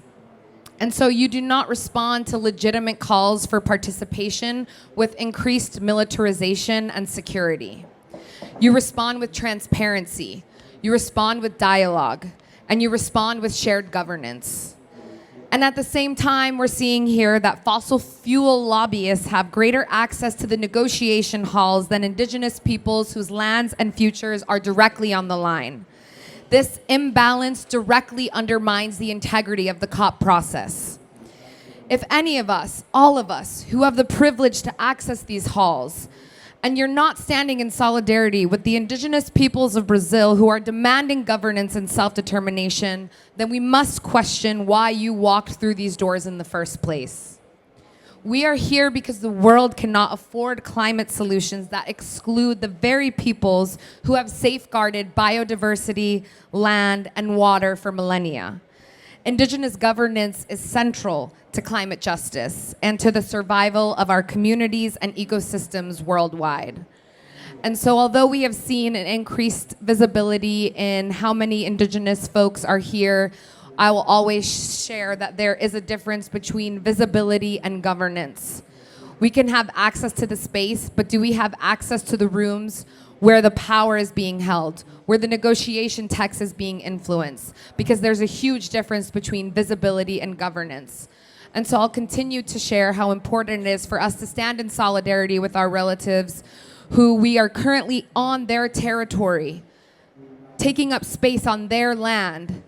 And so you do not respond to legitimate calls for participation with increased militarization and security. You respond with transparency, you respond with dialogue, and you respond with shared governance. And at the same time, we're seeing here that fossil fuel lobbyists have greater access to the negotiation halls than Indigenous peoples whose lands and futures are directly on the line. This imbalance directly undermines the integrity of the COP process. If any of us, all of us, who have the privilege to access these halls, and you're not standing in solidarity with the Indigenous peoples of Brazil who are demanding governance and self-determination, then we must question why you walked through these doors in the first place. We are here because the world cannot afford climate solutions that exclude the very peoples who have safeguarded biodiversity, land, and water for millennia. Indigenous governance is central to climate justice and to the survival of our communities and ecosystems worldwide. And so although we have seen an increased visibility in how many Indigenous folks are here, I will always share that there is a difference between visibility and governance. We can have access to the space, but do we have access to the rooms where the power is being held, where the negotiation text is being influenced? Because there's a huge difference between visibility and governance. And so I'll continue to share how important it is for us to stand in solidarity with our relatives who we are currently on their territory, taking up space on their land,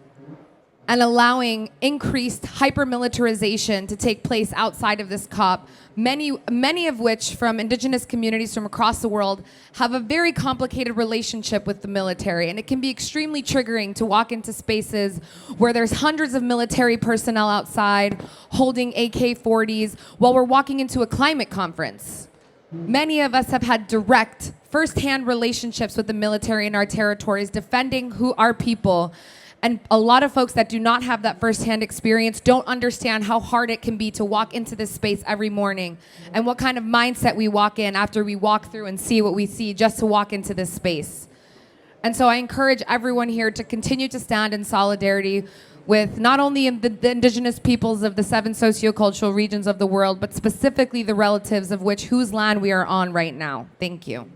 and allowing increased hyper-militarization to take place outside of this COP, many of which from indigenous communities from across the world have a very complicated relationship with the military. And it can be extremely triggering to walk into spaces where there's hundreds of military personnel outside holding AK-40s while we're walking into a climate conference. Many of us have had direct, first-hand relationships with the military in our territories, defending our people. And a lot of folks that do not have that firsthand experience don't understand how hard it can be to walk into this space every morning and what kind of mindset we walk in after we walk through and see what we see just to walk into this space. And so I encourage everyone here to continue to stand in solidarity with not only the indigenous peoples of the 7 sociocultural regions of the world, but specifically the relatives of whose land we are on right now. Thank you.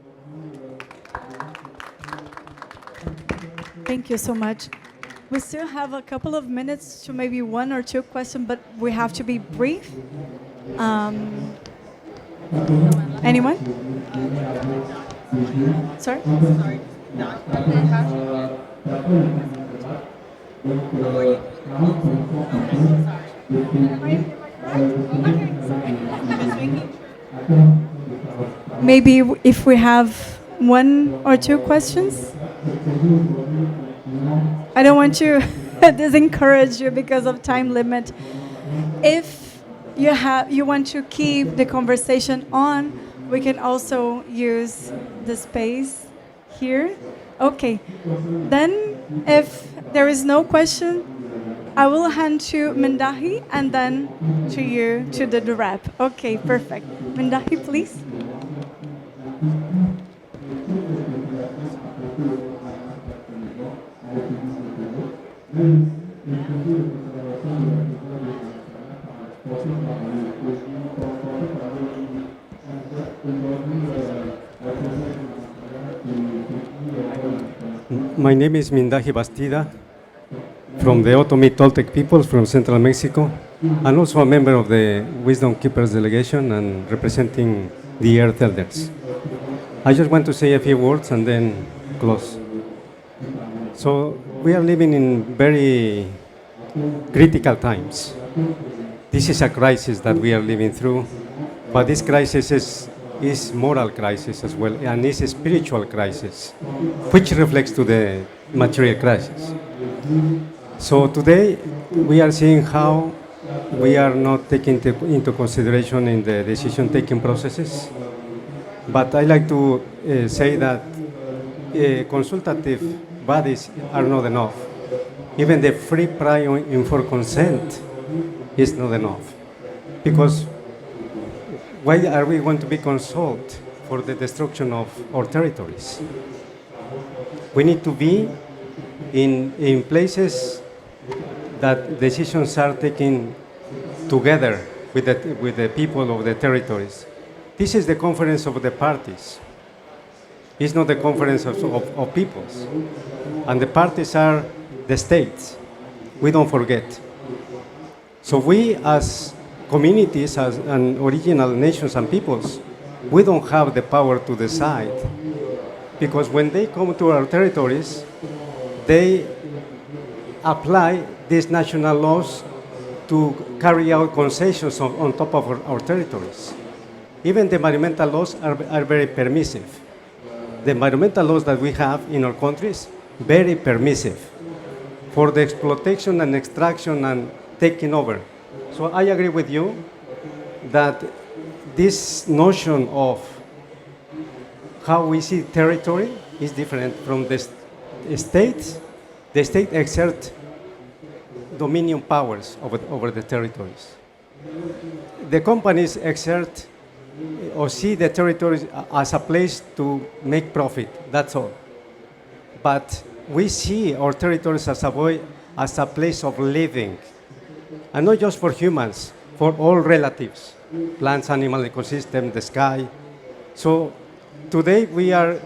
Thank you so much. We still have a couple of minutes to maybe 1 or 2 questions, but we have to be brief. Anyone? Sorry? Maybe if we have 1 or 2 questions? I don't want to discourage you because of time limit. If you want to keep the conversation on, we can also use the space here. Okay. Then if there is no question, I will hand to Mendahi and then to you to do the wrap. Okay, perfect. Mendahi, please. My name is Mindahi Bastida from the Otomi Toltec peoples from central Mexico, and also a member of the Wisdom Keepers delegation and representing the Earth Elders. I just want to say a few words and then close. So we are living in very critical times. This is a crisis that we are living through, but this crisis is moral crisis as well, and is a spiritual crisis, which reflects to the material crisis. So today we are seeing how we are not taking into consideration in the decision-taking processes. But I like to say that consultative bodies are not enough. Even the free prior informed consent is not enough. Because why are we going to be consulted for the destruction of our territories? We need to be in places that decisions are taken together with the people of the territories. This is the conference of the parties. It's not the conference of peoples. And the parties are the states. We don't forget. So we as communities and original nations and peoples, we don't have the power to decide. Because when they come to our territories, they apply these national laws to carry out concessions on top of our territories. Even the environmental laws are very permissive. The environmental laws that we have in our countries, very permissive for the exploitation and extraction and taking over. So I agree with you that this notion of how we see territory is different from the states. The state exerts dominion powers over the territories. The companies exert or see the territories as a place to make profit, that's all. But we see our territories as as a place of living, and not just for humans, for all relatives, plants, animal ecosystem, the sky. So today we are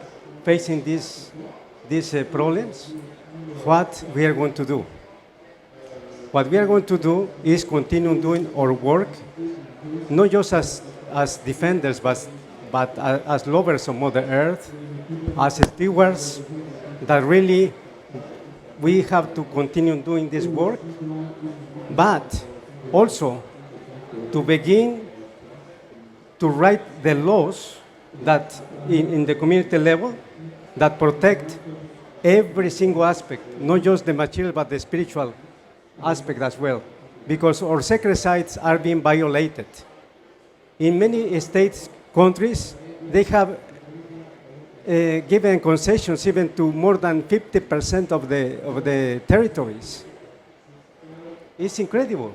facing these problems. What we are going to do? What we are going to do is continue doing our work, not just as defenders, but as lovers of Mother Earth, as stewards, that really we have to continue doing this work, but also to begin to write the laws that in the community level that protect every single aspect, not just the material, but the spiritual aspect as well, because our sacred sites are being violated. In many states, countries, they have given concessions even to more than 50% of the territories. It's incredible.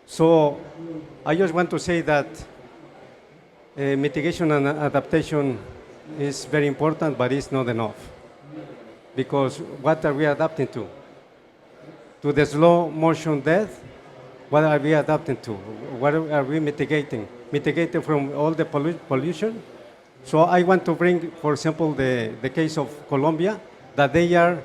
So I just want to say that mitigation and adaptation is very important, but it's not enough. Because what are we adapting to? To the slow motion death? What are we adapting to? What are we mitigating? Mitigating from all the pollution? So I want to bring, for example, the case of Colombia, that they are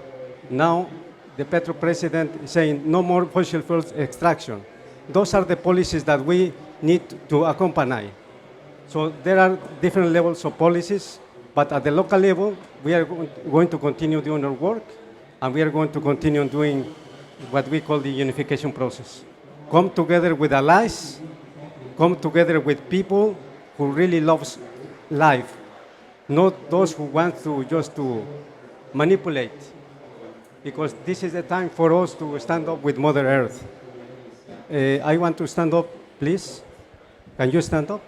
now, the Petro president is saying no more fossil fuels extraction. Those are the policies that we need to accompany. So there are different levels of policies, but at the local level, we are going to continue doing our work, and we are going to continue doing what we call the unification process. Come together with allies, come together with people who really love life, not those who want to just to manipulate, because this is the time for us to stand up with Mother Earth. I want to stand up, please. Can you stand up?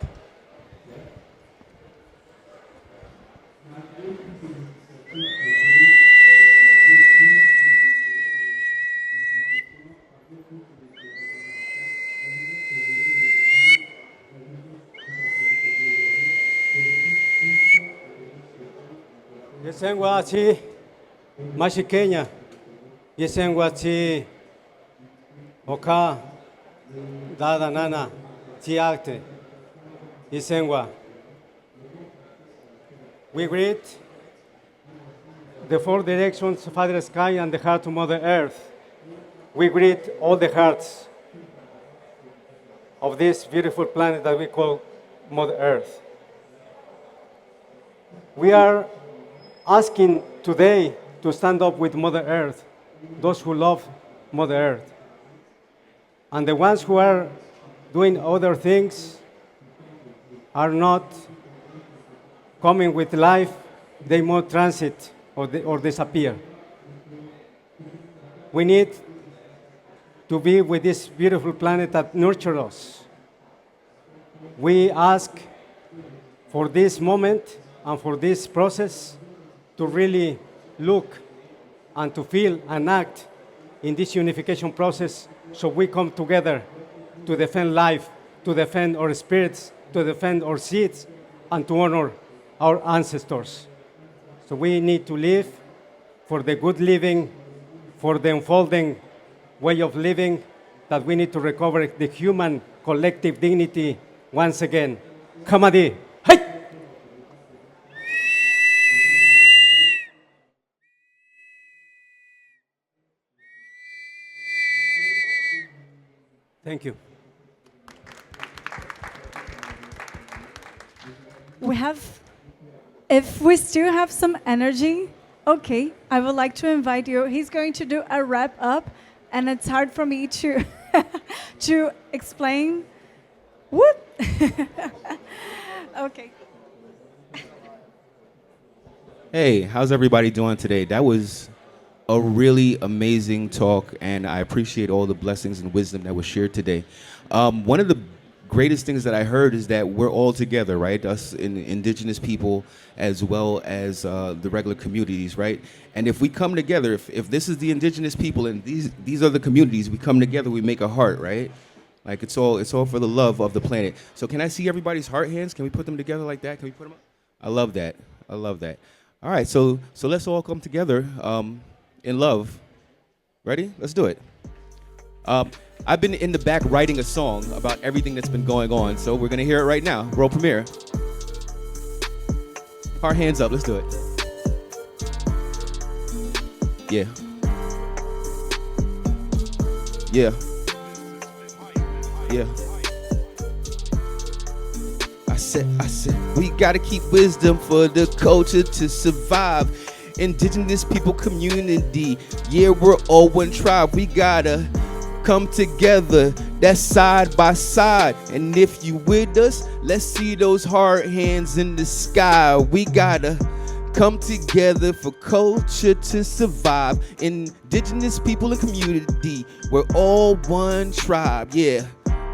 Yesengwa chi mashikenya, yesengwa chi oka dada nana chi acte, yesengwa. We greet the four directions, Father Sky and the heart of Mother Earth. We greet all the hearts of this beautiful planet that we call Mother Earth. We are asking today to stand up with Mother Earth, those who love Mother Earth. And the ones who are doing other things are not coming with life, they more transit or disappear. We need to be with this beautiful planet that nurtures us. We ask for this moment and for this process to really look and to feel and act in this unification process, so we come together to defend life, to defend our spirits, to defend our seeds, and to honor our ancestors. So we need to live for the good living, for the unfolding way of living, that we need to recover the human collective dignity once again. Kamadi. Thank you. If we still have some energy, okay, I would like to invite you. He's going to do a wrap up, and it's hard for me to to explain. What? Okay. Hey, how's everybody doing today? That was a really amazing talk, and I appreciate all the blessings and wisdom that was shared today. One of the greatest things that I heard is that we're all together, right? Us indigenous people, as well as the regular communities, right? And if we come together, if this is the indigenous people and these are the communities, we come together, we make a heart, right? Like it's all for the love of the planet. So can I see everybody's heart hands? Can we put them together like that? Can we put them up? I love that. I love that. All right, so let's all come together in love. Ready? Let's do it. I've been in the back writing a song about everything that's been going on, so we're gonna hear it right now. World premiere. Heart hands up, let's do it. Yeah. Yeah. Yeah. I said, we gotta keep wisdom for the culture to survive. Indigenous people community, yeah, we're all one tribe. We gotta come together, that's side by side. And if you with us, let's see those hard hands in the sky. We gotta come together for culture to survive. Indigenous people and community, we're all one tribe, yeah.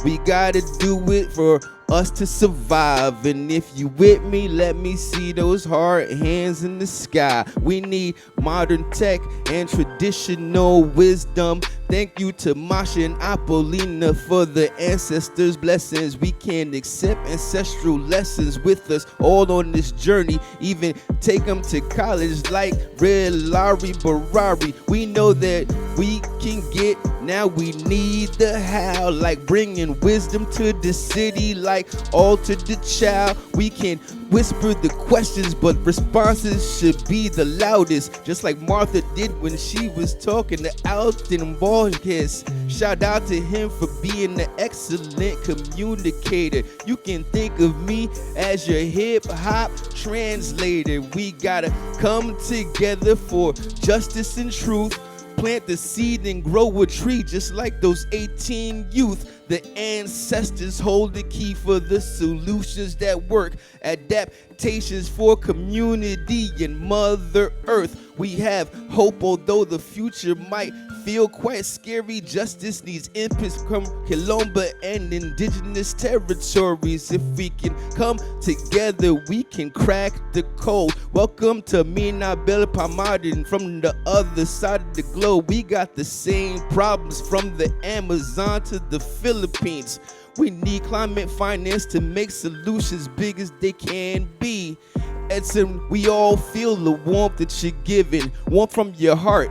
We gotta do it for us to survive. And if you with me, let me see those hard hands in the sky. We need modern tech and traditional wisdom. Thank you to Masha and Apollina for the ancestors' blessings. We can accept ancestral lessons with us all on this journey. Even take them to college like Red Larry Barari. We know that we can get, now we need the how. Like bringing wisdom to the city, like alter the child. We can whisper the questions, but responses should be the loudest. Just like Martha did when she was talking to Alton Borges. Shout out to him for being an excellent communicator. You can think of me as your hip hop translator. We gotta come together for justice and truth. Plant the seed and grow a tree just like those 18 youth. The ancestors hold the key for the solutions that work. Adaptations for community and Mother Earth. We have hope, although the future might feel quite scary. Justice needs inputs from Quilombo and indigenous territories. If we can come together, we can crack the code. Welcome to Mina Bel Pamadin from the other side of the globe. We got the same problems from the Amazon to the Philippines. We need climate finance to make solutions big as they can be. Edson, we all feel the warmth that you're giving, warmth from your heart,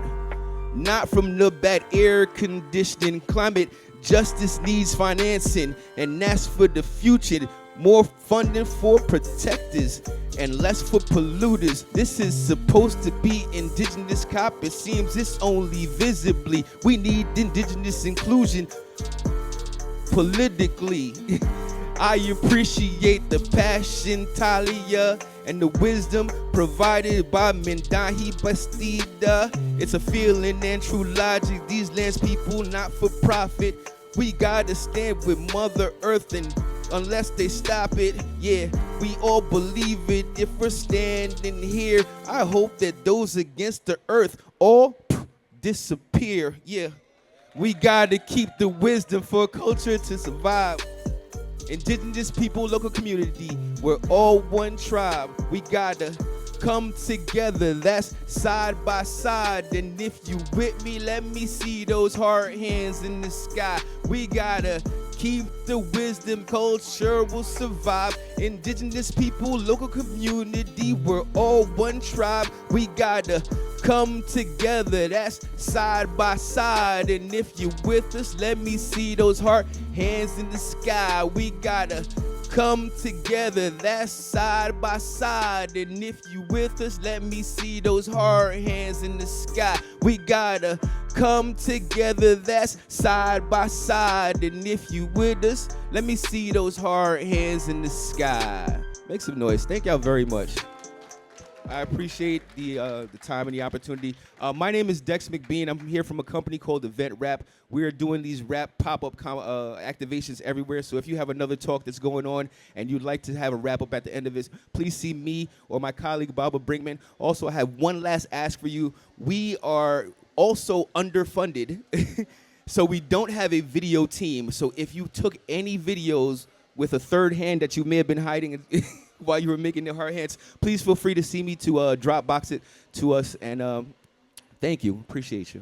not from the bad air conditioning. Climate justice needs financing, and that's for the future. More funding for protectors and less for polluters. This is supposed to be Indigenous COP. It seems it's only visibly. We need Indigenous inclusion politically. I appreciate the passion, Talia, and the wisdom provided by Mendahi Bastida. It's a feeling and true logic. These lands people not for profit. We gotta stand with Mother Earth, and unless they stop it, yeah, we all believe it. If we're standing here, I hope that those against the earth all disappear. Yeah, we gotta keep the wisdom for culture to survive. Indigenous people, local community, we're all one tribe. We gotta come together, that's side by side. And if you with me, let me see those hard hands in the sky. We gotta keep the wisdom, culture will survive. Indigenous people, local community, we're all one tribe. We gotta come together, that's side by side. And if you're with us, let me see those heart hands in the sky. We gotta come together, that's side by side. And if you with us, let me see those hard hands in the sky. We gotta come together, that's side by side. And if you with us, let me see those hard hands in the sky. Make some noise. Thank y'all very much. I appreciate the time and the opportunity. My name is Dex McBean. I'm here from a company called Event Rap. We are doing these rap pop-up activations everywhere. So if you have another talk that's going on and you'd like to have a wrap-up at the end of it, please see me or my colleague, Barbara Brinkman. Also, I have one last ask for you. We are also underfunded, so we don't have a video team. So if you took any videos with a third hand that you may have been hiding while you were making the hard hands, please feel free to see me to Dropbox it to us. And thank you. Appreciate you.